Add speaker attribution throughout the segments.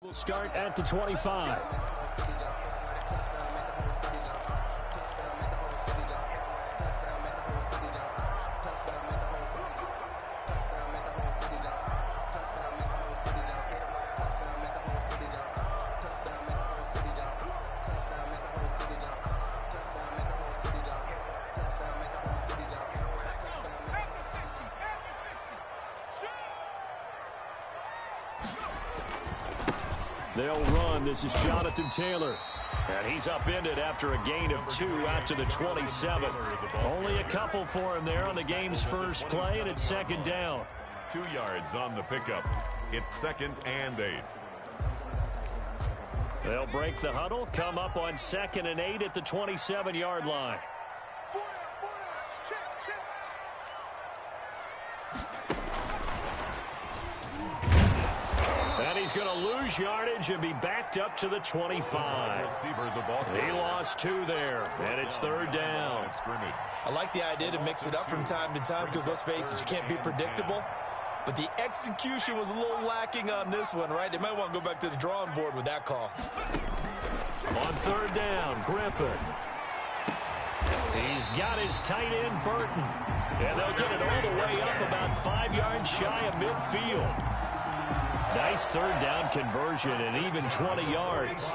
Speaker 1: We'll start at the 25. They'll run. This is Jonathan Taylor. And he's upended after a gain of 2 out to the 27. Only a couple for him there on the game's first play, and it's second down.
Speaker 2: 2 yards on the pickup. It's 2nd and 8.
Speaker 1: They'll break the huddle, come up on 2nd and 8 at the 27-yard line. And he's going to lose yardage and be backed up to the 25. He lost 2 there, and it's 3rd down.
Speaker 3: I like the idea to mix it up from time to time because, let's face it, you can't be predictable. But the execution was a little lacking on this one, right? They might want to go back to the drawing board with that call.
Speaker 1: On 3rd down, Griffin. He's got his tight end, Burton. And they'll get it all the way up about 5 yards shy of midfield. Nice 3rd down conversion and even 20 yards.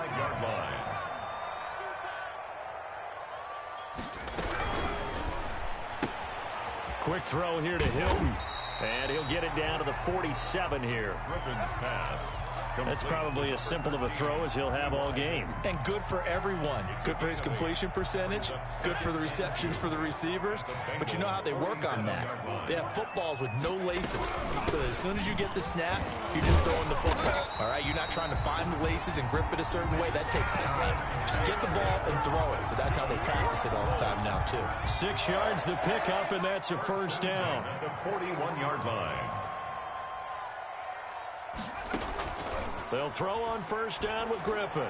Speaker 1: Quick throw here to Hilton. And he'll get it down to the 47 here.
Speaker 2: Griffin's pass.
Speaker 1: That's probably as simple of a throw as he'll have all game.
Speaker 3: And good for everyone. Good for his completion percentage. Good for the receptions for the receivers. But you know how they work on that. They have footballs with no laces. So that as soon as you get the snap, you're just throwing the football. All right? You're not trying to find the laces and grip it a certain way. That takes time. Just get the ball and throw it. So that's how they practice it all the time now, too.
Speaker 1: 6 yards the pickup, and that's a 1st down.
Speaker 2: The 41-yard line.
Speaker 1: They'll throw on 1st down with Griffin.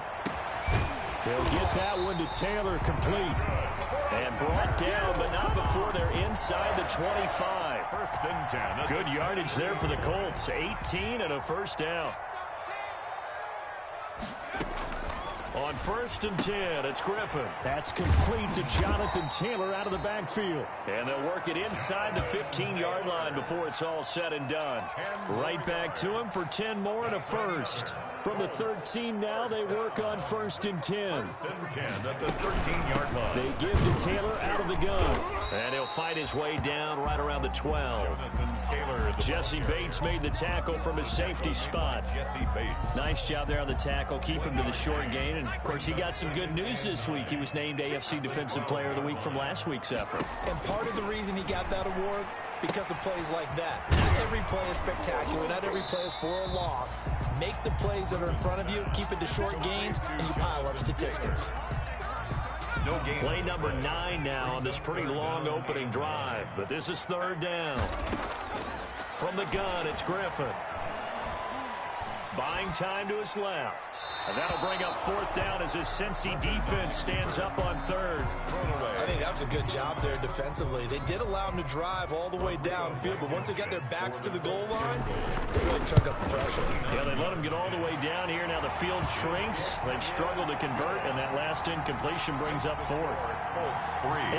Speaker 1: They'll get that one to Taylor complete. And brought down, but not before they're inside the 25.
Speaker 2: 1st and 10.
Speaker 1: Good yardage there for the Colts. 18 and a 1st down. On 1st and 10, it's Griffin. That's complete to Jonathan Taylor out of the backfield. And they'll work it inside the 15-yard line before it's all said and done. Right back to him for 10 more and a 1st. From the 13 now, they work on 1st and 10.
Speaker 2: 1st and 10 at the 13-yard line.
Speaker 1: They give to Taylor out of the gun. And he'll fight his way down right around the 12. Jesse Bates made the tackle from his safety spot.
Speaker 2: Jesse Bates.
Speaker 1: Nice job there on the tackle. Keep him to the short gain. And, of course, he got some good news this week. He was named AFC Defensive Player of the Week from last week's effort.
Speaker 3: And part of the reason he got that award, because of plays like that. Not every play is spectacular. Not every play is for a loss. Make the plays that are in front of you, keep it to short gains, and you pile up statistics.
Speaker 2: No game.
Speaker 1: Play number 9 now on this pretty long opening drive. But this is 3rd down. From the gun, it's Griffin. Buying time to his left. And that'll bring up 4th down as his Cincy defense stands up on 3rd.
Speaker 3: I think that was a good job there defensively. They did allow him to drive all the way downfield, but once they got their backs to the goal line, they really turned up the pressure.
Speaker 1: Yeah, they let him get all the way down here. Now the field shrinks. They've struggled to convert, and that last incompletion brings up 4th.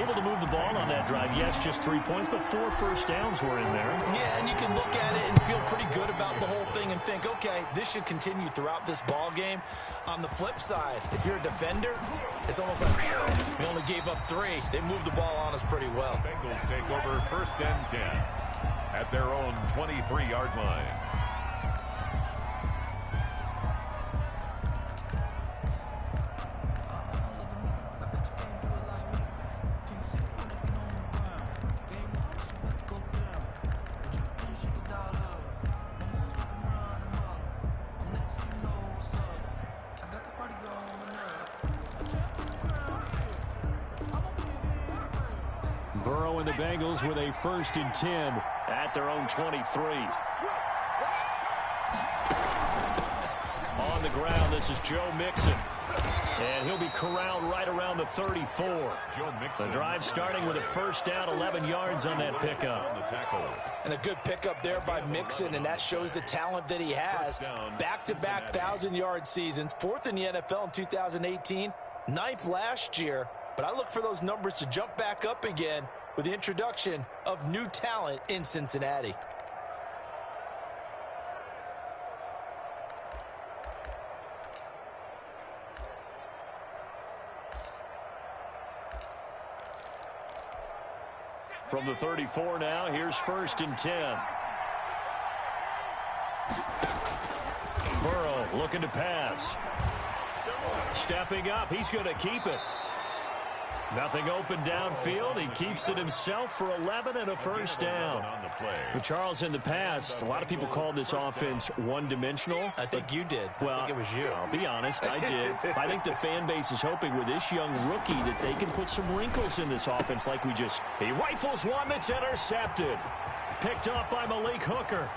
Speaker 1: Able to move the ball on that drive. Yes, just 3 points, but 4 first downs were in there.
Speaker 3: Yeah, and you can look at it and feel pretty good about the whole thing and think, okay, this should continue throughout this ball game. On the flip side, if you're a defender, it's almost like, whew, we only gave up 3. They moved the ball on us pretty well.
Speaker 2: Bengals take over 1st and 10 at their own 23-yard line.
Speaker 1: Burrow and the Bengals with a 1st and 10 at their own 23. On the ground. This is Joe Mixon. And he'll be corralled right around the 34. The drive starting with a first down, 11 yards on that pickup.
Speaker 3: And a good pickup there by Mixon, and that shows the talent that he has. Back-to-back 1,000-yard seasons, 4th in the NFL in 2018, 9th last year. But I look for those numbers to jump back up again with the introduction of new talent in Cincinnati.
Speaker 1: From the 34 now, here's 1st and 10. Burrow looking to pass. Stepping up, he's going to keep it. Nothing open downfield. He keeps it himself for 11 and a first down. But Charles, in the past, a lot of people called this offense one-dimensional.
Speaker 3: I think you did.
Speaker 1: Well,
Speaker 3: I think it was you.
Speaker 1: I'll be honest, I did. I think the fan base is hoping with this young rookie that they can put some wrinkles in this offense like we just... He rifles one that's intercepted. Picked up by Malik Hooker.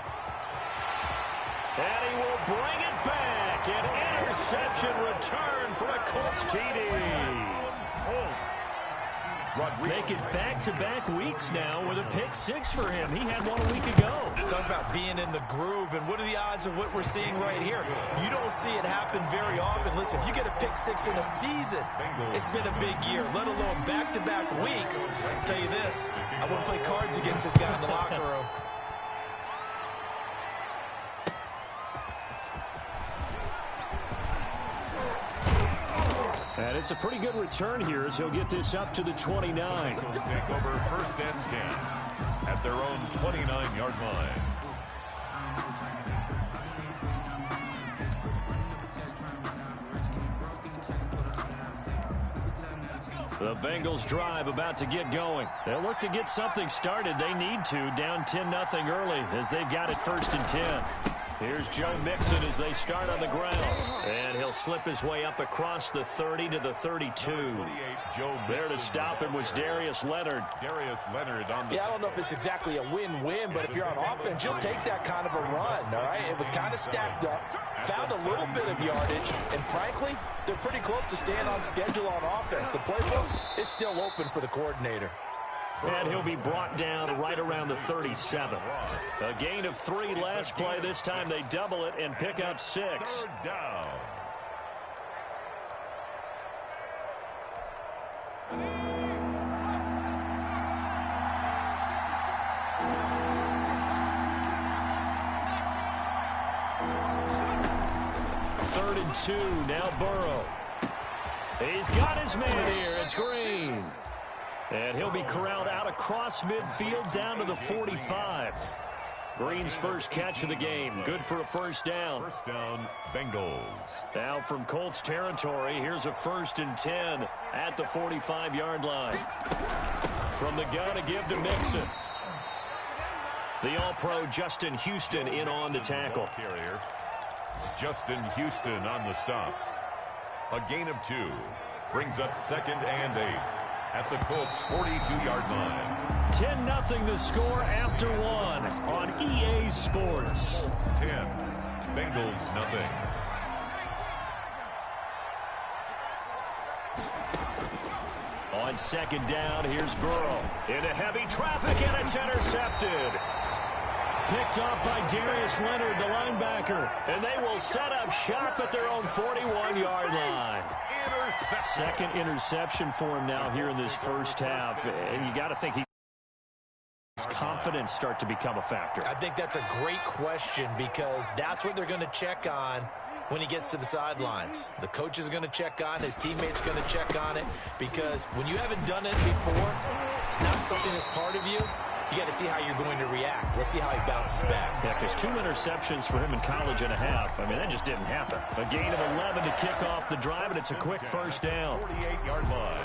Speaker 1: And he will bring it back. An interception return for a Colts TD. Make it back-to-back weeks now with a pick 6 for him. He had one a week ago.
Speaker 3: Talk about being in the groove, and what are the odds of what we're seeing right here? You don't see it happen very often. Listen, if you get a pick 6 in a season, it's been a big year, let alone back-to-back weeks. I'll tell you this, I wouldn't play cards against this guy in the locker room.
Speaker 1: And it's a pretty good return here as he'll get this up to the 29.
Speaker 2: Eagles take over 1st and 10 at their own 29-yard line.
Speaker 1: The Bengals drive about to get going. They'll look to get something started. They need to, down 10-0 early as they've got it 1st and 10. Here's Joe Mixon as they start on the ground. And he'll slip his way up across the 30 to the 32. There to stop him was Darius Leonard.
Speaker 3: On the I don't know if it's exactly a win-win, but if you're on offense, you'll take that kind of a run, all right? It was kind of stacked up, found a little bit of yardage, and frankly, they're pretty close to staying on schedule on offense. The playbook is still open for the coordinator.
Speaker 1: And he'll be brought down right around the 37. A gain of 3 last play. This time they double it and pick up 6.
Speaker 2: 3rd down.
Speaker 1: Third and 2. Now Burrow. He's got his man here. It's Green. And he'll be corralled out across midfield down to the 45. Green's first catch of the game. Good for a first down.
Speaker 2: First down, Bengals.
Speaker 1: Now from Colts territory, here's a 1st and 10 at the 45-yard line. From the gun to give to Mixon. The All-Pro Justin Houston in on the tackle.
Speaker 2: Carrier. Justin Houston on the stop. A gain of 2. Brings up 2nd and 8. At the Colts' 42-yard line.
Speaker 1: 10-0 the score after 1 on EA Sports.
Speaker 2: Colts 10, Bengals nothing.
Speaker 1: On 2nd down, here's Burrow. Into heavy traffic, and it's intercepted. Picked up by Darius Leonard, the linebacker. And they will set up shop at their own 41-yard line. Second interception for him now here in this first half. And you got to think his confidence start to become a factor.
Speaker 3: I think that's a great question because that's what they're going to check on when he gets to the sidelines. The coach is going to check on, his teammates going to check on it, because when you haven't done it before, it's not something that's part of you. You got to see how you're going to react. Let's see how he bounces back.
Speaker 1: Yeah, because 2 interceptions for him in college and a half. I mean, that just didn't happen. A gain of 11 to kick off the drive, and it's a quick first down.
Speaker 2: 48-yard line.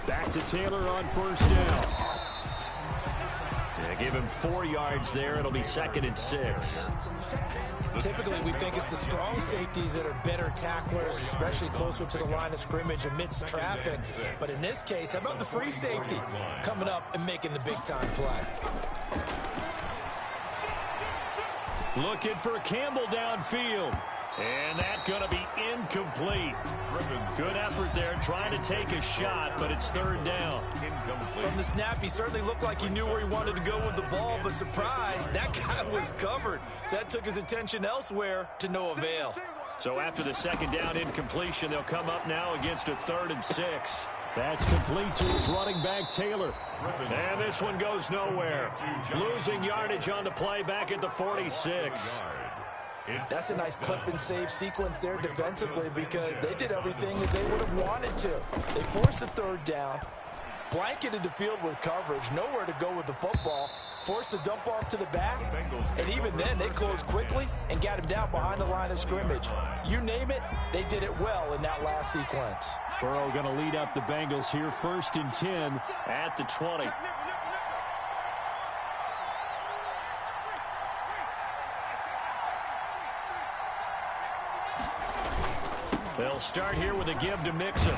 Speaker 1: Back to Taylor on first down. give him 4 yards there. It'll be 2nd and 6.
Speaker 3: Typically, we think it's the strong safeties that are better tacklers, especially closer to the line of scrimmage amidst traffic. But in this case, how about the free safety coming up and making the big-time play?
Speaker 1: Looking for Campbell downfield. And that's going to be incomplete. Good effort there trying to take a shot, but it's 3rd down.
Speaker 3: From the snap, he certainly looked like he knew where he wanted to go with the ball, but surprise, that guy was covered. So that took his attention elsewhere to no avail.
Speaker 1: So after the 2nd down incompletion, they'll come up now against a 3rd and 6. That's complete to his running back, Taylor. And this one goes nowhere. Losing yardage on the play back at the 46.
Speaker 3: That's a nice clip and save sequence there defensively because they did everything as they would have wanted to. They forced the 3rd down, blanketed the field with coverage, nowhere to go with the football, forced the dump off to the back, and even then they closed quickly and got him down behind the line of scrimmage. You name it, they did it well in that last sequence.
Speaker 1: Burrow going to lead up the Bengals here, 1st and 10 at the 20. They'll start here with a give to Mixon.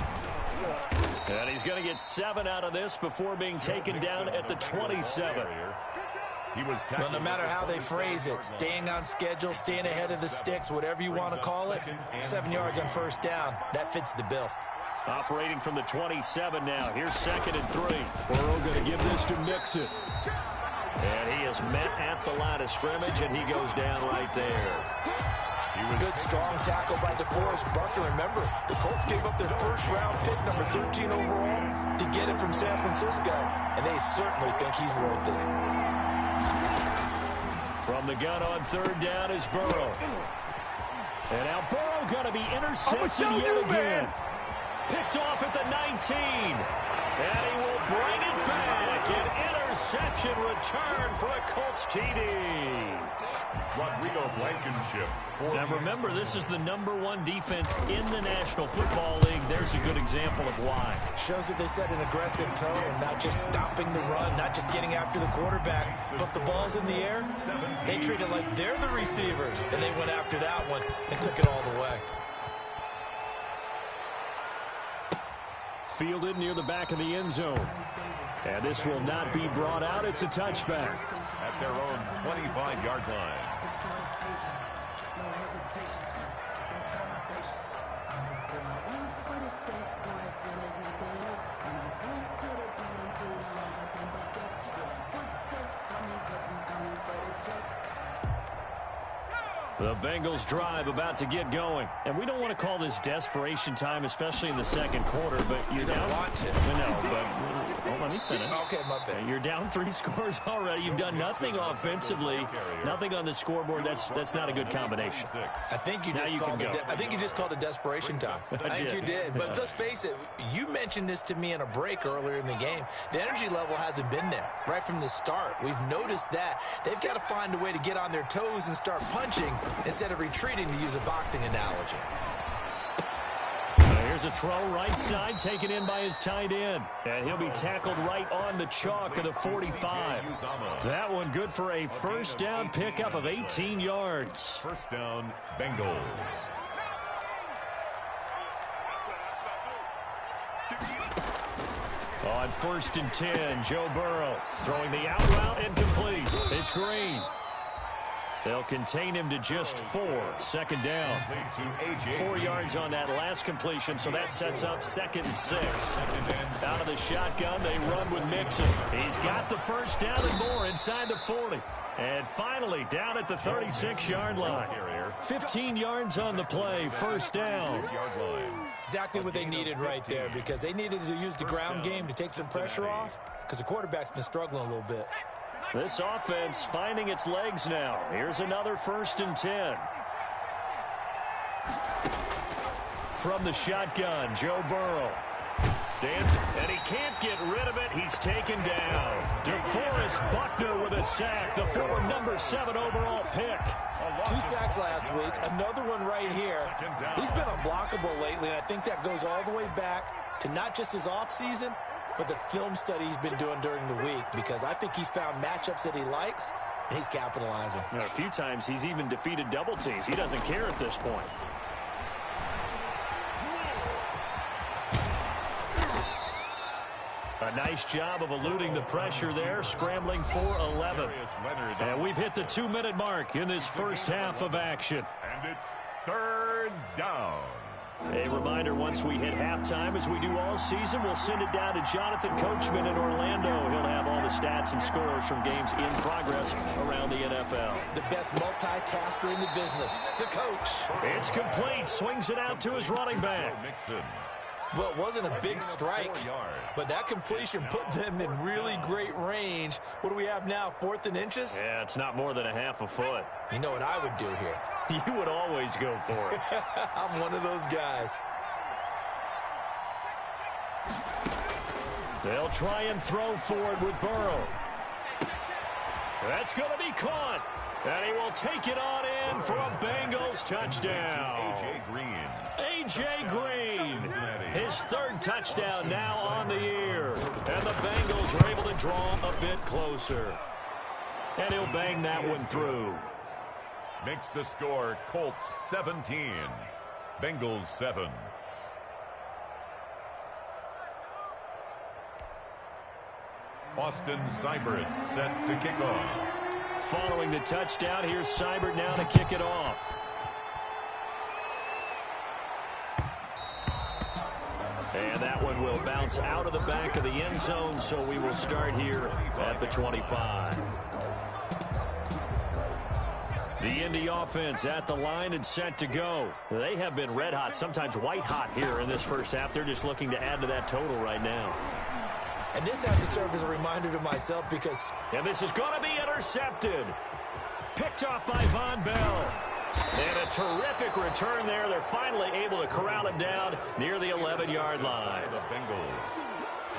Speaker 1: And he's going to get 7 out of this before being taken down at the 27.
Speaker 3: Well, no matter how they phrase it, staying on schedule, staying ahead of the sticks, whatever you want to call it, 7 yards on 1st down, that fits the bill.
Speaker 1: Operating from the 27 now. Here's 2nd and 3. Burrow going to give this to Mixon. And he is met at the line of scrimmage, and he goes down right there.
Speaker 3: Good, strong tackle by DeForest Buckner. Remember, the Colts gave up their 1st-round pick, number 13 overall, to get him from San Francisco, and they certainly think he's worth it.
Speaker 1: From the gun on 3rd down is Burrow. And now Burrow going to be intercepted yet again. Picked off at the 19. And he will bring it back. An interception return for a Colts TD.
Speaker 2: Rodrigo Blankenship.
Speaker 1: Now remember, this is the #1 defense in the National Football League. There's a good example of why.
Speaker 3: Shows that they set an aggressive tone, not just stopping the run, not just getting after the quarterback, but the ball's in the air. They treat it like they're the receivers, and they went after that one and took it all the way.
Speaker 1: Fielded near the back of the end zone. And this will not be brought out. It's a touchback.
Speaker 2: At their own 25-yard line.
Speaker 1: The Bengals drive about to get going. And we don't want to call this desperation time, especially in the 2nd quarter, but you're down.
Speaker 3: Want to.
Speaker 1: No, but let me finish.
Speaker 3: Okay, my bad.
Speaker 1: You're down 3 scores already. You've done nothing offensively, nothing on the scoreboard. That's not a good combination.
Speaker 3: I think you just called it desperation time. I think you did. But let's face it, you mentioned this to me in a break earlier in the game. The energy level hasn't been there right from the start. We've noticed that. They've got to find a way to get on their toes and start punching instead of retreating, to use a boxing analogy.
Speaker 1: Here's a throw right side, taken in by his tight end. And he'll be tackled right on the chalk of the 45. That one good for a 1st down pickup of 18 yards.
Speaker 2: 1st down, Bengals.
Speaker 1: On 1st and 10, Joe Burrow throwing the out route incomplete. It's Green. They'll contain him to just 4. 2nd down. 4 yards on that last completion, so that sets up 2nd and 6. Out of the shotgun, they run with Mixon. He's got the 1st down and more inside the 40. And finally, down at the 36-yard line. 15 yards on the play, 1st down.
Speaker 3: Exactly what they needed right there, because they needed to use the ground game to take some pressure off, because the quarterback's been struggling a little bit.
Speaker 1: This offense finding its legs now. Here's another 1st and 10. From the shotgun, Joe Burrow. Dancing, and he can't get rid of it. He's taken down. DeForest Buckner with a sack, the former #7 overall pick.
Speaker 3: 2 sacks last week, another one right here. He's been unblockable lately, and I think that goes all the way back to not just his offseason, but the film study he's been doing during the week, because I think he's found matchups that he likes, and he's capitalizing.
Speaker 1: A few times he's even defeated double teams. He doesn't care at this point. A nice job of eluding the pressure there, scrambling for 11. And we've hit the 2-minute mark in this first half of action.
Speaker 2: And it's third down.
Speaker 1: A reminder, once we hit halftime, as we do all season, we'll send it down to Jonathan Coachman in Orlando. He'll have all the stats and scores from games in progress around the NFL.
Speaker 3: The best multitasker in the business, the coach.
Speaker 1: It's complete. Swings it out to his running back.
Speaker 3: Well, it wasn't a big strike, but that completion put them in really great range. What do we have now, 4th and inches?
Speaker 1: Yeah, it's not more than a half a foot.
Speaker 3: You know what I would do here?
Speaker 1: You would always go for it.
Speaker 3: I'm one of those guys.
Speaker 1: They'll try and throw for it with Burrow. That's going to be caught. And he will take it on in for a Bengals touchdown. A.J. Green, his 3rd touchdown now on the year. And the Bengals are able to draw a bit closer. And he'll bang that one through.
Speaker 2: Makes the score Colts 17, Bengals 7. Austin Seibert set to kick off.
Speaker 1: Following the touchdown, here's Seibert now to kick it off. And that one will bounce out of the back of the end zone, so we will start here at the 25. The Indy offense at the line and set to go. They have been red hot, sometimes white hot here in this first half. They're just looking to add to that total right now.
Speaker 3: And this has to serve as a reminder to myself because...
Speaker 1: And this is going to be intercepted. Picked off by Von Bell. And a terrific return there. They're finally able to corral him down near the 11-yard line.
Speaker 2: The Bengals.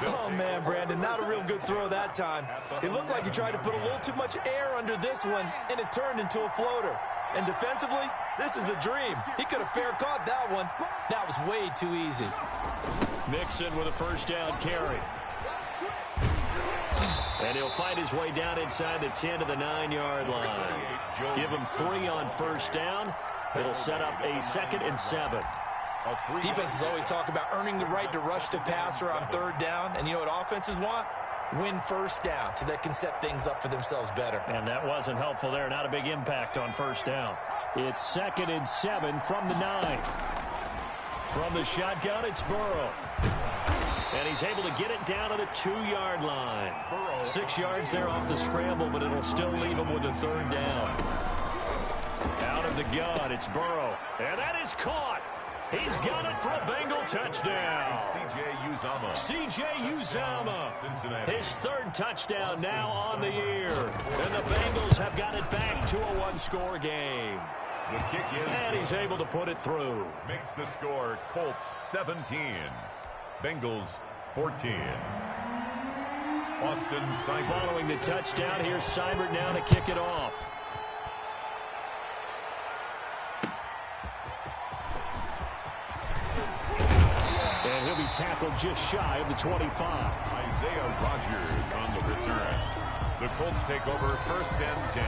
Speaker 3: Oh, man, Brandon, not a real good throw that time. It looked like he tried to put a little too much air under this one, and it turned into a floater. And defensively, this is a dream. He could have fair caught that one. That was way too easy.
Speaker 1: Mixon with a first down carry. And he'll find his way down inside the 10 to the 9-yard line. Give him 3 on first down. It'll set up a 2nd and 7.
Speaker 3: Defenses always talk about earning the right to rush the passer on 3rd down. And you know what offenses want? Win first down so they can set things up for themselves better.
Speaker 1: And that wasn't helpful there. Not a big impact on first down. It's 2nd and 7 from the 9. From the shotgun, it's Burrow. And he's able to get it down to the 2-yard line. 6 yards there off the scramble, but it'll still leave him with a 3rd down. Out of the gun, it's Burrow. And that is caught. He's got it for a Bengal touchdown. C.J. Uzomah, his 3rd touchdown now on the year. And the Bengals have got it back to a 1-score game.
Speaker 2: The kick is
Speaker 1: and he's able to put it through.
Speaker 2: Makes the score Colts 17, Bengals 14. Austin Seibert.
Speaker 1: Following the touchdown, here's Seibert now to kick it off. And he'll be tackled just shy of the 25.
Speaker 2: Isaiah Rodgers on the return. The Colts take over 1st and 10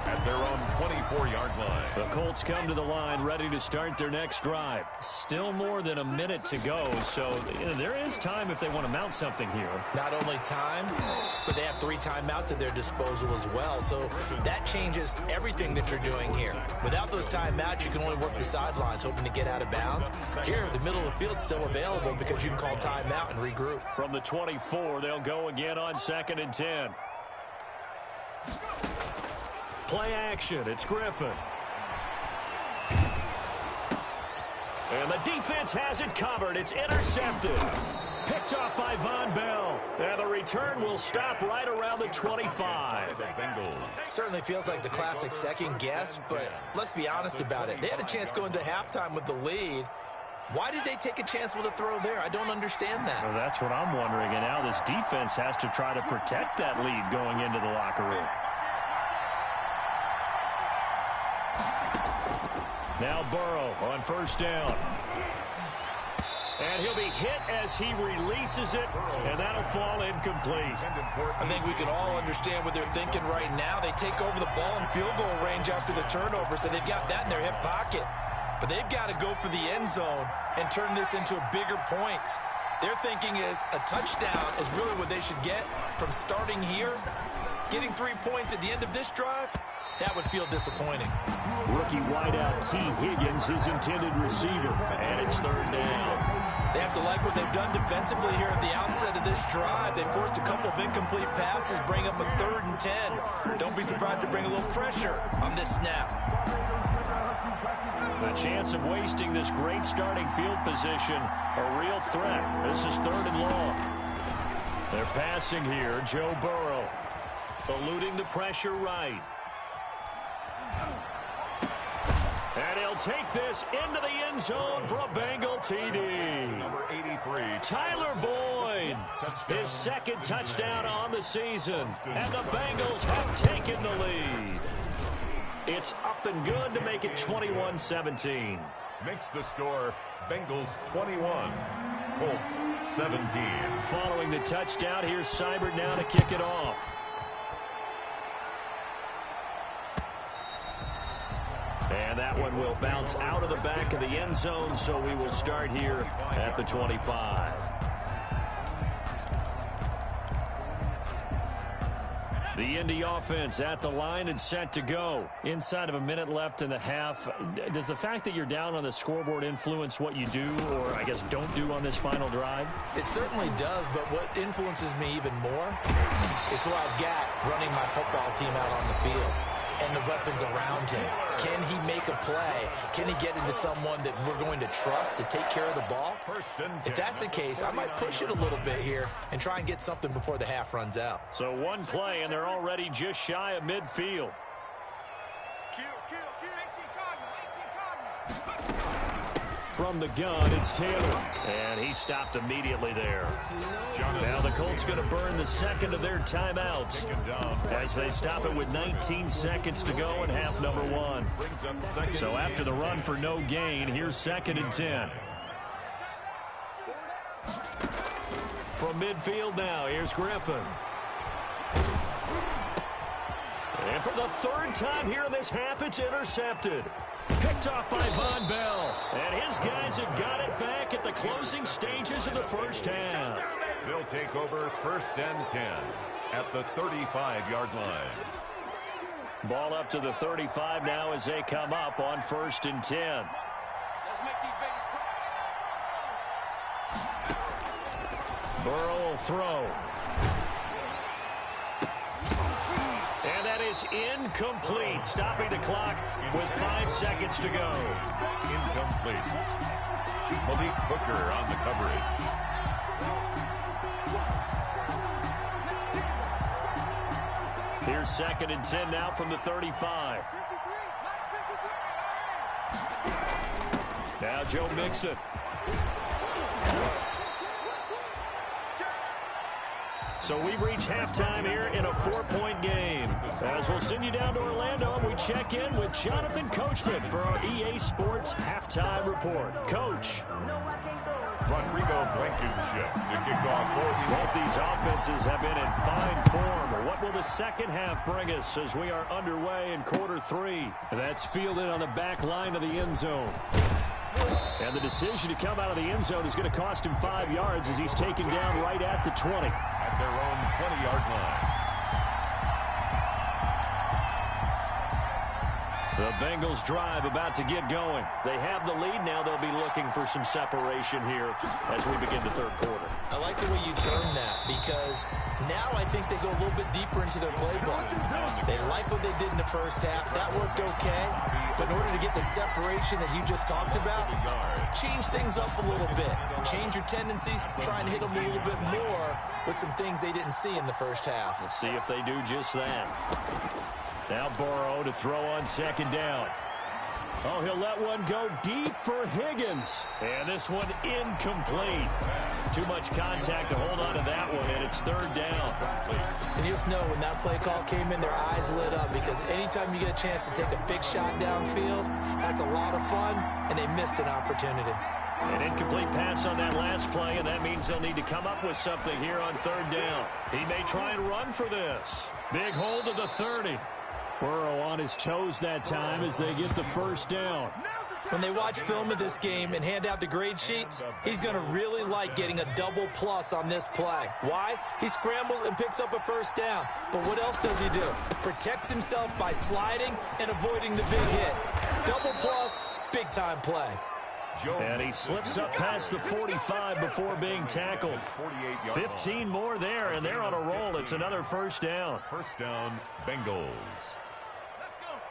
Speaker 2: at their own 24-yard line.
Speaker 1: The Colts come to the line ready to start their next drive. Still more than a minute to go, so there is time if they want to mount something here.
Speaker 3: Not only time, but they have 3 timeouts at their disposal as well, so that changes everything that you're doing here. Without those timeouts, you can only work the sidelines, hoping to get out of bounds. Here, the middle of the field's still available because you can call timeout and regroup.
Speaker 1: From the 24, they'll go again on 2nd and 10. Play action, it's Griffin. And the defense has it covered. It's intercepted. Picked off by Von Bell. And the return will stop right around the 25.
Speaker 3: Certainly feels like the classic second guess, but let's be honest about it. They had a chance going to halftime with the lead. Why did they take a chance with a throw there? I don't understand that.
Speaker 1: Well, that's what I'm wondering. And now this defense has to try to protect that lead going into the locker room. Now Burrow on 1st down. And he'll be hit as he releases it, and that'll fall incomplete.
Speaker 3: I think we can all understand what they're thinking right now. They take over the ball in field goal range after the turnover, so they've got that in their hip pocket. But they've got to go for the end zone and turn this into a bigger points. Their thinking is a touchdown is really what they should get from starting here. Getting 3 points at the end of this drive, that would feel disappointing.
Speaker 1: Rookie wideout T. Higgins, his intended receiver, and it's third down.
Speaker 3: They have to like what they've done defensively here at the outset of this drive. They forced a couple of incomplete passes, bring up a 3rd and 10. Don't be surprised to bring a little pressure on this snap.
Speaker 1: A chance of wasting this great starting field position, a real threat. This is 3rd and long. They're passing here, Joe Burrow, eluding the pressure right. And he'll take this into the end zone for a Bengal TD.
Speaker 2: Number 83.
Speaker 1: Tyler Boyd, his 2nd touchdown on the season. And the Bengals have taken the lead. It's up and good to make it 21-17.
Speaker 2: Makes the score Bengals 21, Colts 17.
Speaker 1: Following the touchdown, here's Seibert now to kick it off. And that one will bounce out of the back of the end zone, so we will start here at the 25. The Indy offense at the line and set to go. Inside of a minute left in the half. Does the fact that you're down on the scoreboard influence what you do, or I guess don't do on this final drive?
Speaker 3: It certainly does, but what influences me even more is who I've got running my football team out on the field and the weapons around him. Can he make a play? Can he get into someone that we're going to trust to take care of the ball? If that's the case, I might push it a little bit here and try and get something before the half runs out.
Speaker 1: So one play, and they're already just shy of midfield. From the gun, it's Taylor. And he stopped immediately there. Now the Colts going to burn the 2nd of their timeouts as they stop it with 19 seconds to go in half number 1. So after the run for no gain, here's 2nd and 10. From midfield now, here's Griffin. And for the 3rd time here in this half, it's intercepted. Picked off by Von Bell. And his guys have got it back at the closing stages of the first half.
Speaker 2: They'll take over 1st and 10 at the 35-yard line.
Speaker 1: Ball up to the 35 now as they come up on 1st and 10. Burrow will throw. And that is incomplete, stopping the clock with 5 seconds to go.
Speaker 2: Incomplete. Malik Hooker on the coverage.
Speaker 1: Here's 2nd and 10 now from the 35. Now Joe Mixon. So we've reached halftime here in a 4-point game. As we'll send you down to Orlando, and we check in with Jonathan Coachman for our EA Sports Halftime Report. Coach.
Speaker 2: Rodrigo Blankenship to kick off
Speaker 1: both these offenses have been in fine form. What will the second half bring us as we are underway in quarter 3? That's fielded on the back line of the end zone. And the decision to come out of the end zone is going to cost him 5 yards as he's taken down right at the 20.
Speaker 2: At their own 20-yard line.
Speaker 1: The Bengals drive about to get going. They have the lead now. They'll be looking for some separation here as we begin the 3rd quarter.
Speaker 3: I like the way you term that because now I think they go a little bit deeper into their playbook. They like what they did in the first half. That worked okay. But in order to get the separation that you just talked about, change things up a little bit. Change your tendencies. Try and hit them a little bit more with some things they didn't see in the first half.
Speaker 1: We'll see if they do just that. Now Burrow to throw on 2nd down. Oh, he'll let one go deep for Higgins. And this one incomplete. Too much contact to hold on to that one, and it's 3rd down.
Speaker 3: And you just know when that play call came in, their eyes lit up because anytime you get a chance to take a big shot downfield, that's a lot of fun, and they missed an opportunity.
Speaker 1: An incomplete pass on that last play, and that means they'll need to come up with something here on third down. He may try and run for this. Big hold of the 30. Burrow on his toes that time as they get the first down.
Speaker 3: When they watch film of this game and hand out the grade sheets, he's going to really like getting a double plus on this play. Why? He scrambles and picks up a first down. But what else does he do? Protects himself by sliding and avoiding the big hit. Double plus, big-time play.
Speaker 1: And he slips up past the 45 before being tackled. 15 more there, and they're on a roll. It's another first down.
Speaker 2: First down, Bengals.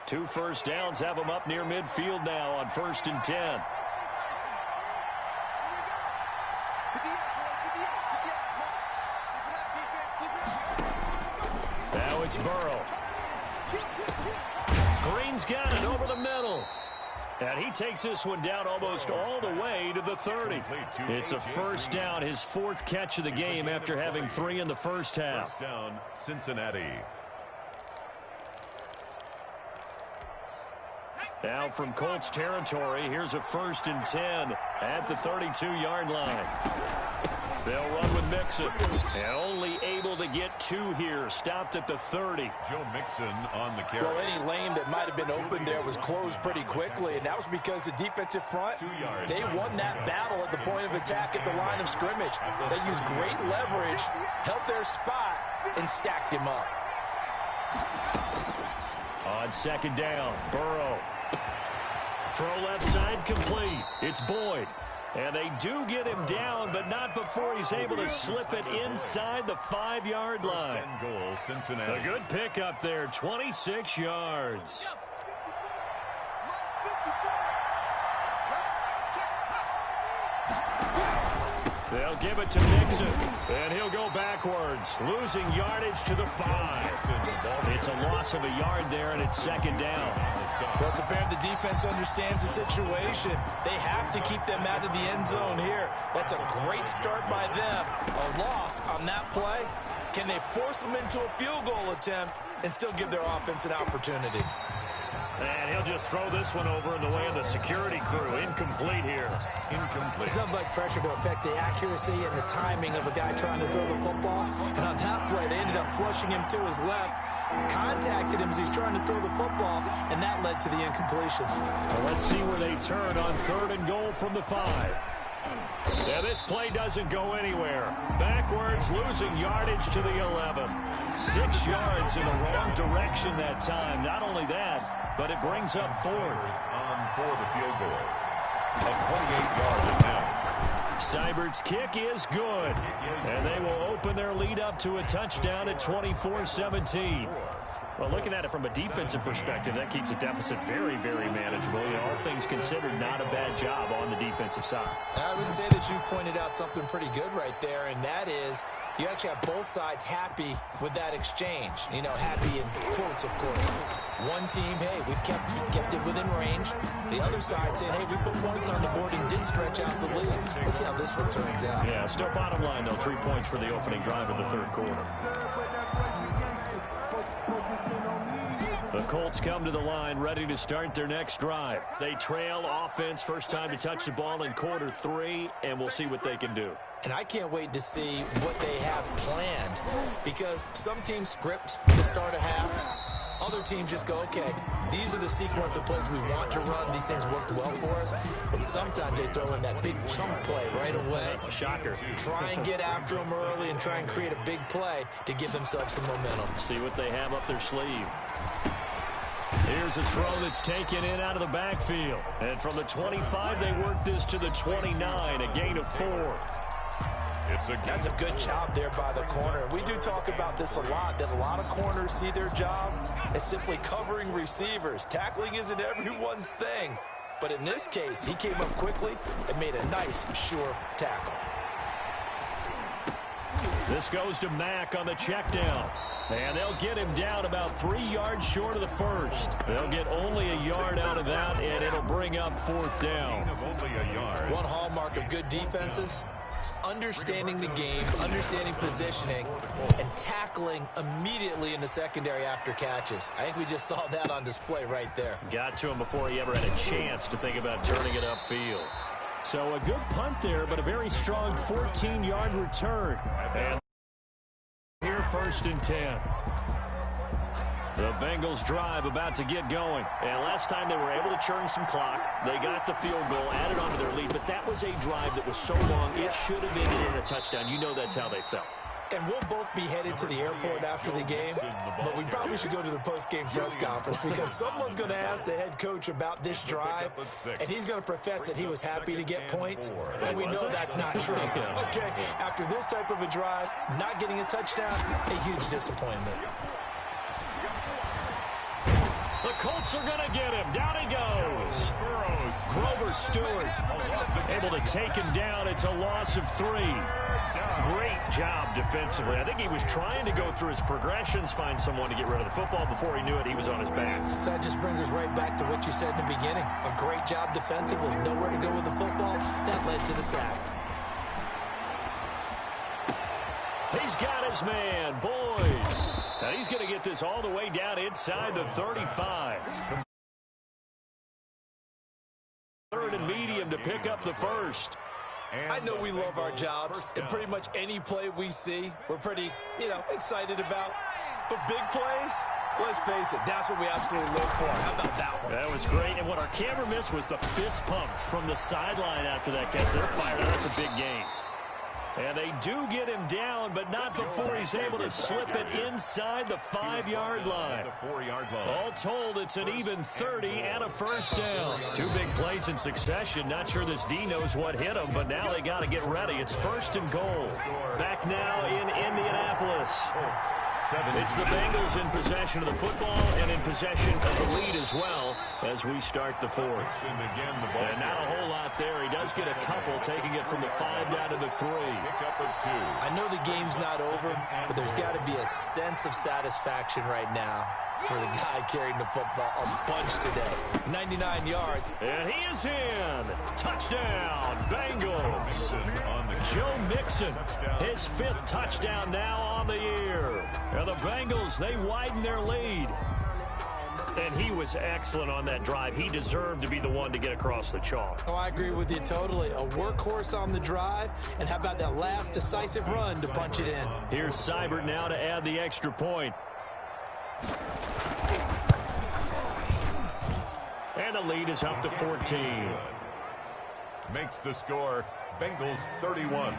Speaker 1: 2 first downs have them up near midfield now on 1st and 10. Now it's Burrow. Green's got it over the middle. And he takes this one down almost all the way to the 30. It's a first down, his 4th catch of the game after having 3 in the first half.
Speaker 2: First down, Cincinnati.
Speaker 1: Now from Colts territory, here's a 1st and 10 at the 32-yard line. They'll run with Mixon. And only able to get 2 here. Stopped at the 30.
Speaker 2: Joe Mixon on the carry.
Speaker 3: Well, any lane that might have been open there was closed pretty quickly, and that was because the defensive front, they won that battle at the point of attack at the line of scrimmage. They used great leverage, held their spot, and stacked him up.
Speaker 1: On 2nd down, Burrow. Throw left side complete. It's Boyd. And they do get him down, but not before he's able to slip it inside the 5-yard line.
Speaker 2: Goal, Cincinnati.
Speaker 1: A good pickup there, 26 yards. They'll give it to Mixon, and he'll go backwards, losing yardage to the 5. It's a loss of a yard there, and it's 2nd down.
Speaker 3: Well, it's apparent the defense understands the situation. They have to keep them out of the end zone here. That's a great start by them. A loss on that play. Can they force them into a field goal attempt and still give their offense an opportunity?
Speaker 1: And he'll just throw this one over in the way of the security crew. Incomplete here.
Speaker 2: Incomplete.
Speaker 3: There's nothing like pressure to affect the accuracy and the timing of a guy trying to throw the football. And on that play, they ended up flushing him to his left, contacted him as he's trying to throw the football, and that led to the incompletion.
Speaker 1: Well, let's see where they turn on 3rd and goal from the 5. Yeah, this play doesn't go anywhere. Backwards, losing yardage to the 11. 6 yards in the wrong direction that time. Not only that, but it brings up 4th.
Speaker 2: On for the field goal. A 28-yard attempt.
Speaker 1: Seibert's kick is good. And they will open their lead up to a touchdown at 24-17. Well, looking at it from a defensive perspective, that keeps the deficit very, very manageable. You know, all things considered, not a bad job on the defensive side.
Speaker 3: I would say that you've pointed out something pretty good right there, and that is you actually have both sides happy with that exchange. You know, happy in quotes, of course. One team, hey, we've kept it within range. The other side saying, hey, we put points on the board and did stretch out the lead. Let's see how this one turns out.
Speaker 1: Yeah, still bottom line, though, 3 points for the opening drive of the 3rd quarter. The Colts come to the line ready to start their next drive. They trail offense, first time to touch the ball in quarter 3, and we'll see what they can do.
Speaker 3: And I can't wait to see what they have planned, because some teams script to start a half. Other teams just go, okay, these are the sequence of plays we want to run. These things worked well for us. And sometimes they throw in that big chunk play right away.
Speaker 1: Shocker.
Speaker 3: Try and get after them early and try and create a big play to give themselves some momentum.
Speaker 1: See what they have up their sleeve. Here's a throw that's taken in out of the backfield. And from the 25, they work this to the 29, a gain of 4.
Speaker 3: That's a good job there by the corner. We do talk about this a lot, that a lot of corners see their job as simply covering receivers. Tackling isn't everyone's thing. But in this case, he came up quickly and made a nice, sure tackle.
Speaker 1: This goes to Mack on the check down. And they'll get him down about 3 yards short of the first. They'll get only a yard out of that, and it'll bring up 4th down.
Speaker 3: One hallmark of good defenses is understanding the game, understanding positioning, and tackling immediately in the secondary after catches. I think we just saw that on display right there.
Speaker 1: Got to him before he ever had a chance to think about turning it upfield. So a good punt there, but a very strong 14-yard return. And here, 1st and 10. The Bengals drive about to get going. And last time they were able to churn some clock. They got the field goal, added on to their lead. But that was a drive that was so long, it should have been in a touchdown. You know that's how they felt.
Speaker 3: And we'll both be headed to the airport after the game, but we probably should go to the post-game press conference because someone's going to ask the head coach about this drive, and he's going to profess that he was happy to get points, and we know that's not true. Okay, after this type of a drive, not getting a touchdown, a huge disappointment.
Speaker 1: The Colts are going to get him. Down he goes. Grover Stewart able to take him down. It's a loss of 3. Great job defensively. I think he was trying to go through his progressions, find someone to get rid of the football. Before he knew it, he was on his back.
Speaker 3: So that just brings us right back to what you said in the beginning. A great job defensively. Nowhere to go with the football. That led to the sack.
Speaker 1: He's got his man, Boyd. And he's going to get this all the way down inside the 35. 3rd and medium to pick up the 1st.
Speaker 3: I know we love our jobs, and pretty much any play we see, we're pretty, excited about. But big plays, let's face it, that's what we absolutely live for. How about that one?
Speaker 1: That was great, and what our camera missed was the fist pump from the sideline after that catch. They're fired out. That's a big game. And they do get him down, but not before he's able to slip it inside the 5-yard line. All told, it's an even 30 and a 1st down. 2 big plays in succession. Not sure this D knows what hit him, but now they got to get ready. It's 1st and goal. Back now in Indianapolis. It's the Bengals in possession of the football and in possession of the lead as well as we start the 4th. And not a whole lot there. He does get a couple, taking it from the 5 down to the 3.
Speaker 3: I know the game's not over, but there's got to be a sense of satisfaction right now for the guy carrying the football a bunch today. 99 yards.
Speaker 1: And he is in. Touchdown, Bengals. Joe Mixon, his 5th touchdown now on the year. And the Bengals, they widen their lead. And he was excellent on that drive. He deserved to be the one to get across the chalk.
Speaker 3: Oh, I agree with you totally. A workhorse on the drive. And how about that last decisive run to punch it in?
Speaker 1: Here's Seibert now to add the extra point. And the lead is up to 14.
Speaker 2: Makes the score Bengals 31,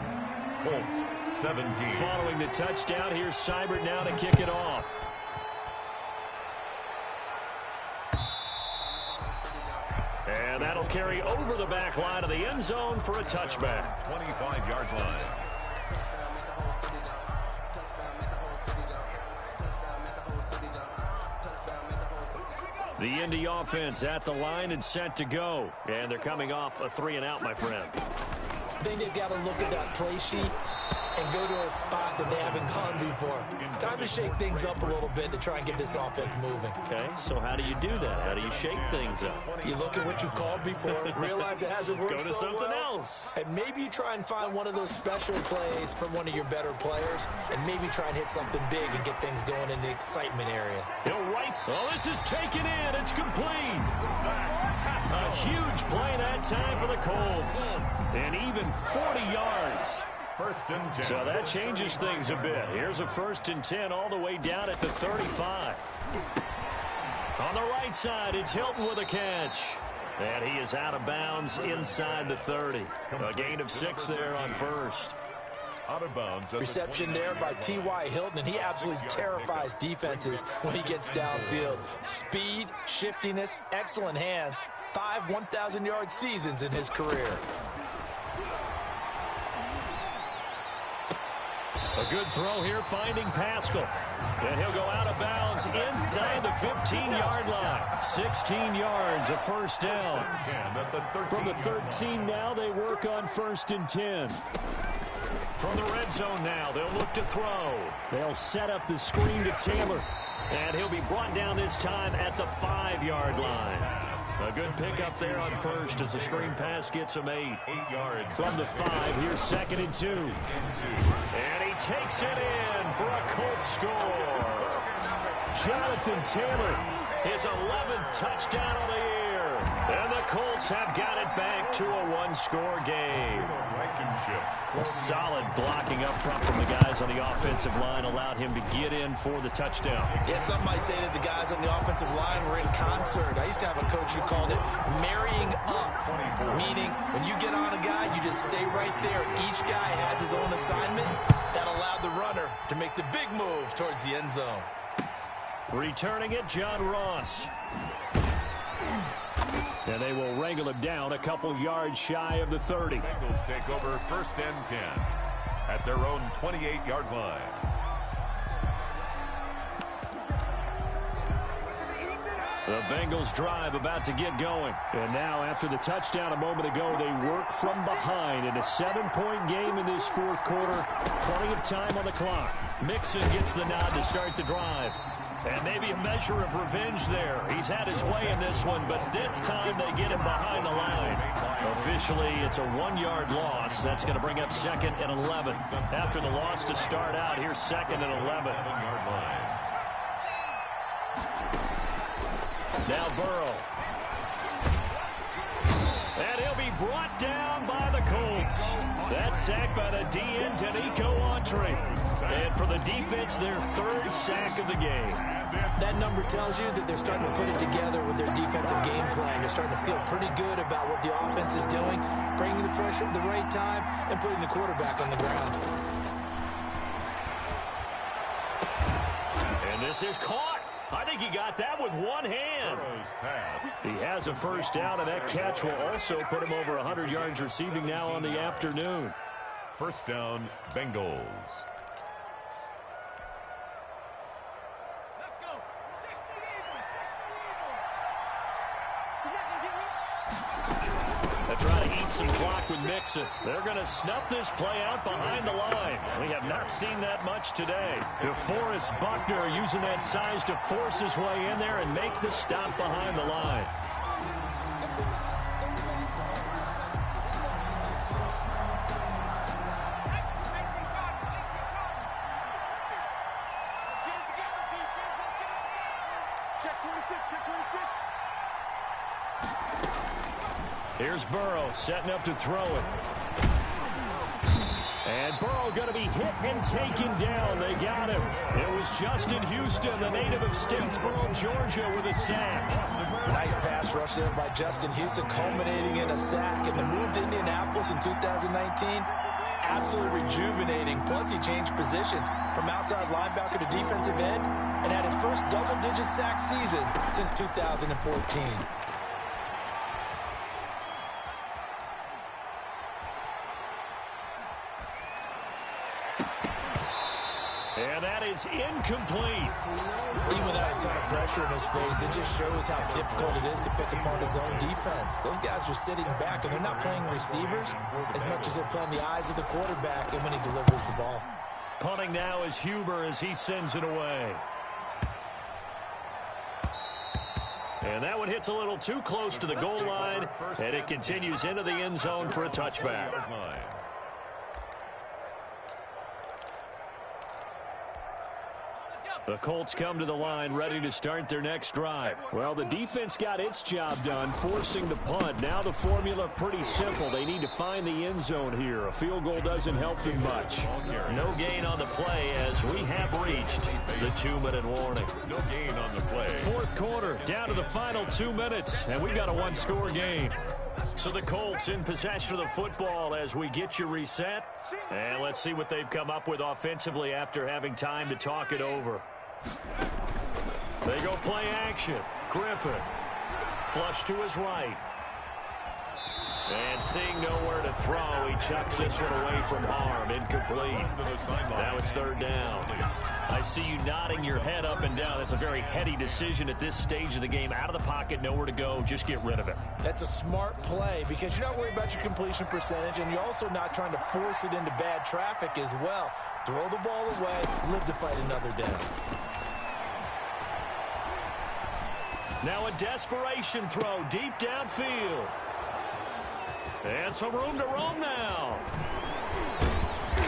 Speaker 2: Colts 17.
Speaker 1: Following the touchdown, here's Seibert now to kick it off. And that'll carry over the back line of the end zone for a touchback.
Speaker 2: 25-yard line.
Speaker 1: The Indy offense at the line and set to go. And they're coming off a 3-and-out, my friend.
Speaker 3: I think they've got to look at that play sheet and go to a spot that they haven't gone before. Time to shake things up a little bit to try and get this offense moving.
Speaker 1: Okay, so how do you do that? How do you shake things up?
Speaker 3: You look at what you've called before, realize it hasn't worked
Speaker 1: Go to
Speaker 3: so
Speaker 1: something
Speaker 3: well,
Speaker 1: else.
Speaker 3: and maybe you try and find one of those special plays from one of your better players, and maybe try and hit something big and get things going in the excitement area.
Speaker 1: He'll right. Oh, this is taken in. It's complete. A huge play that time for the Colts. And even 40 yards.
Speaker 2: 1st and 10.
Speaker 1: So that changes things a bit. Here's a 1st and 10 all the way down at the 35. On the right side, it's Hilton with a catch. And he is out of bounds inside the 30. A gain of 6 there on 1st.
Speaker 2: Out of bounds.
Speaker 3: Reception there by T.Y. Hilton, and he absolutely terrifies defenses when he gets downfield. Speed, shiftiness, excellent hands. 5 1,000-yard seasons in his career.
Speaker 1: A good throw here, finding Pascal. And he'll go out of bounds inside the 15-yard line. 16 yards, a 1st down. From the 13 now, they work on 1st and 10. From the red zone now, they'll look to throw. They'll set up the screen to Taylor. And he'll be brought down this time at the 5-yard line. A good pickup there on 1st as the screen pass gets him 8 yards. From the 5, here's 2nd and 2. And he takes it in for a Colts score. Jonathan Taylor, his 11th touchdown of the year. And the Colts have got it back to a one-score game. A solid blocking up front from the guys on the offensive line allowed him to get in for the touchdown.
Speaker 3: Yeah, some might say that the guys on the offensive line were in concert. I used to have a coach who called it marrying up, meaning when you get on a guy, you just stay right there. Each guy has his own assignment. That allowed the runner to make the big move towards the end zone.
Speaker 1: Returning it, John Ross. And they will wrangle him down a couple yards shy of the 30.
Speaker 2: Bengals take over 1st and 10 at their own 28-yard line.
Speaker 1: The Bengals drive about to get going. And now after the touchdown a moment ago, they work from behind in a 7-point game in this fourth quarter. Plenty of time on the clock. Mixon gets the nod to start the drive. And maybe a measure of revenge there. He's had his way in this one, but this time they get him behind the line. Officially, it's a 1-yard loss. That's going to bring up 2nd and 11. After the loss to start out, here's 2nd and 11. Now Burrow. And he'll be brought down by the Colts. That's sacked by the DN, Danico Autry. And for the defense, their 3rd sack of the game.
Speaker 3: That number tells you that they're starting to put it together with their defensive game plan. They're starting to feel pretty good about what the offense is doing, bringing the pressure at the right time, and putting the quarterback on the ground.
Speaker 1: And this is caught. I think he got that with one hand. He has a first down, and that catch will also put him over 100 yards receiving now on the afternoon.
Speaker 2: 1st down, Bengals.
Speaker 1: They try to eat some clock with Mixon. They're going to snuff this play out behind the line. We have not seen that much today. DeForest Buckner using that size to force his way in there and make the stop behind the line. Here's Burrow setting up to throw it. And Burrow going to be hit and taken down. They got him. It was Justin Houston, the native of Statesboro, Georgia, with a sack.
Speaker 3: Nice pass rush there by Justin Houston, culminating in a sack. And the move to Indianapolis in 2019, absolutely rejuvenating. Plus, he changed positions from outside linebacker to defensive end and had his first double-digit sack season since 2014.
Speaker 1: And that is incomplete.
Speaker 3: Even without a ton of pressure in his face, it just shows how difficult it is to pick apart his own defense. Those guys are sitting back, and they're not playing receivers as much as they're playing the eyes of the quarterback and when he delivers the ball.
Speaker 1: Punting now is Huber as he sends it away. And that one hits a little too close to the goal line, and it continues into the end zone for a touchback. The Colts come to the line ready to start their next drive. Well, the defense got its job done, forcing the punt. Now the formula pretty simple. They need to find the end zone here. A field goal doesn't help them much. No gain on the play as we have reached the 2-minute warning.
Speaker 2: No gain on the play.
Speaker 1: Fourth quarter, down to the final 2 minutes, and we've got a one-score game. So the Colts in possession of the football as we get you reset. And let's see what they've come up with offensively after having time to talk it over. They go play action. Griffin. Flush to his right. And seeing nowhere to throw, he chucks this one away from harm. Incomplete. Now it's 3rd down. I see you nodding your head up and down. That's a very heady decision at this stage of the game. Out of the pocket, nowhere to go. Just get rid of it.
Speaker 3: That's a smart play because you're not worried about your completion percentage, and you're also not trying to force it into bad traffic as well. Throw the ball away, live to fight another down.
Speaker 1: Now a desperation throw deep downfield. And some room to roam now.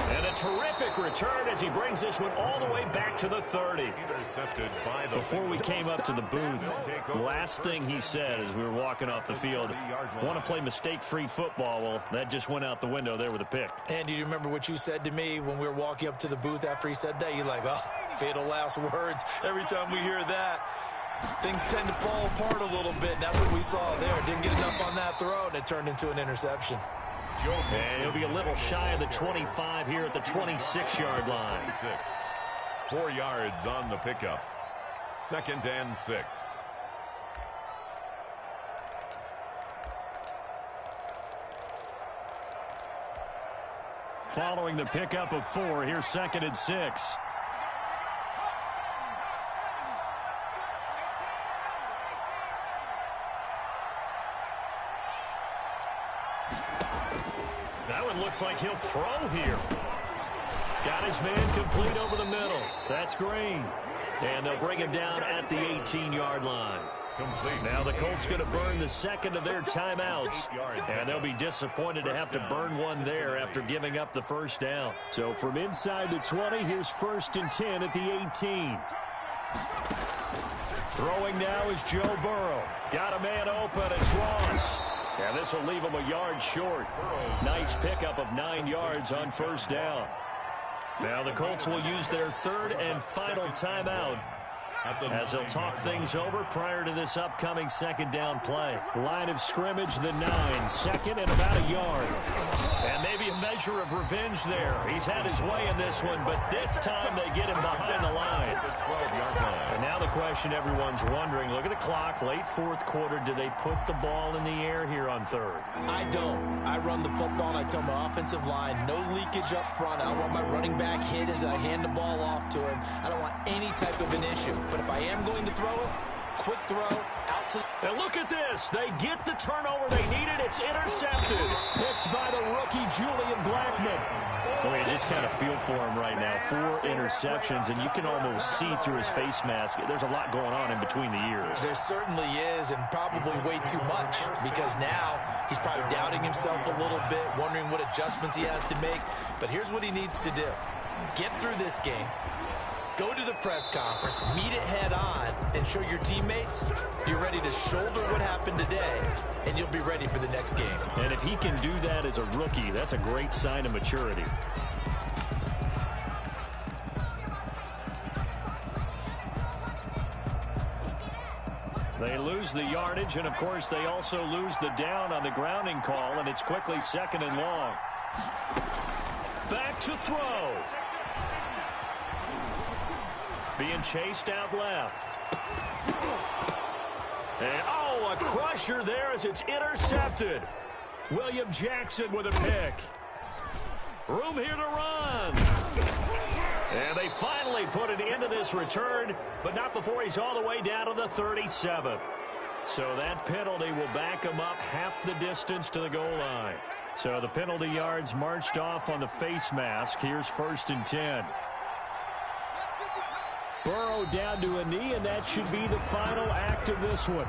Speaker 1: And a terrific return as he brings this one all the way back to the 30.
Speaker 2: Intercepted by the
Speaker 1: Before we came up to the booth, last thing he said as we were walking off the field, want to play mistake-free football. Well, that just went out the window there with a pick.
Speaker 3: And do you remember what you said to me when we were walking up to the booth after he said that? You're like, oh, fatal last words. Every time we hear that, things tend to fall apart a little bit. And that's what we saw there. Didn't get enough on that throw, and it turned into an interception.
Speaker 1: And he'll be a little shy of the 25 here at the 26-yard line.
Speaker 2: 4 yards on the pickup. 2nd and 6.
Speaker 1: Following the pickup of 4, here's 2nd and 6. That one looks like he'll throw here. Got his man complete over the middle. That's Green. And they'll bring him down at the 18-yard line. Now the Colts going to burn the second of their timeouts. And they'll be disappointed to have to burn one there after giving up the first down. So from inside the 20, here's 1st and 10 at the 18. Throwing now is Joe Burrow. Got a man open. It's Ross. And this will leave him a yard short. Nice pickup of 9 yards on first down. Now the Colts will use their 3rd and final timeout as they'll talk things over prior to this upcoming 2nd down play. Line of scrimmage, the 9. 2nd and about a yard. And maybe a measure of revenge there. He's had his way in this one, but this time they get him behind the line. And now the question everyone's wondering, look at the clock, late 4th quarter. Do they put the ball in the air here on 3rd?
Speaker 3: I don't. I run the football, and I tell my offensive line, no leakage up front. I don't want my running back hit as I hand the ball off to him. I don't want any type of an issue. But if I am going to throw it, quick throw, out to...
Speaker 1: And look at this. They get the turnover they needed. It's intercepted. Picked by the rookie, Julian Blackmon. Well, you just kind of feel for him right now. 4 interceptions, and you can almost see through his face mask. There's a lot going on in between the ears.
Speaker 3: There certainly is, and probably way too much, because now he's probably doubting himself a little bit, wondering what adjustments he has to make. But here's what he needs to do. Get through this game. Go to the press conference, meet it head on, and show your teammates you're ready to shoulder what happened today, and you'll be ready for the next game.
Speaker 1: And if he can do that as a rookie, that's a great sign of maturity. They lose the yardage, and of course they also lose the down on the grounding call, and it's quickly 2nd and long. Back to throw. Being chased out left. And, oh, a crusher there as it's intercepted. William Jackson with a pick. Room here to run. And they finally put an end to this return, but not before he's all the way down to the 37. So that penalty will back him up half the distance to the goal line. So the penalty yards marched off on the face mask. Here's 1st and 10. Burrow down to a knee, and that should be the final act of this one.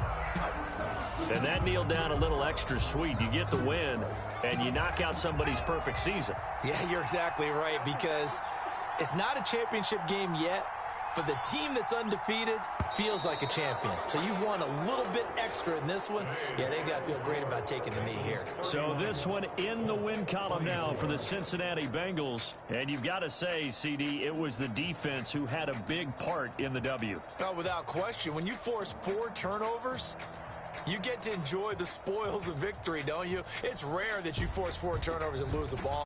Speaker 1: And that kneel down a little extra sweet. You get the win, and you knock out somebody's perfect season.
Speaker 3: Yeah, you're exactly right, because it's not a championship game yet, but the team that's undefeated feels like a champion. So you've won a little bit extra in this one. Yeah, they got to feel great about taking the knee here.
Speaker 1: So this one in the win column now for the Cincinnati Bengals. And you've got to say, CD, it was the defense who had a big part in the W.
Speaker 3: Oh, without question. When you force 4 turnovers, you get to enjoy the spoils of victory, don't you? It's rare that you force 4 turnovers and lose a ball.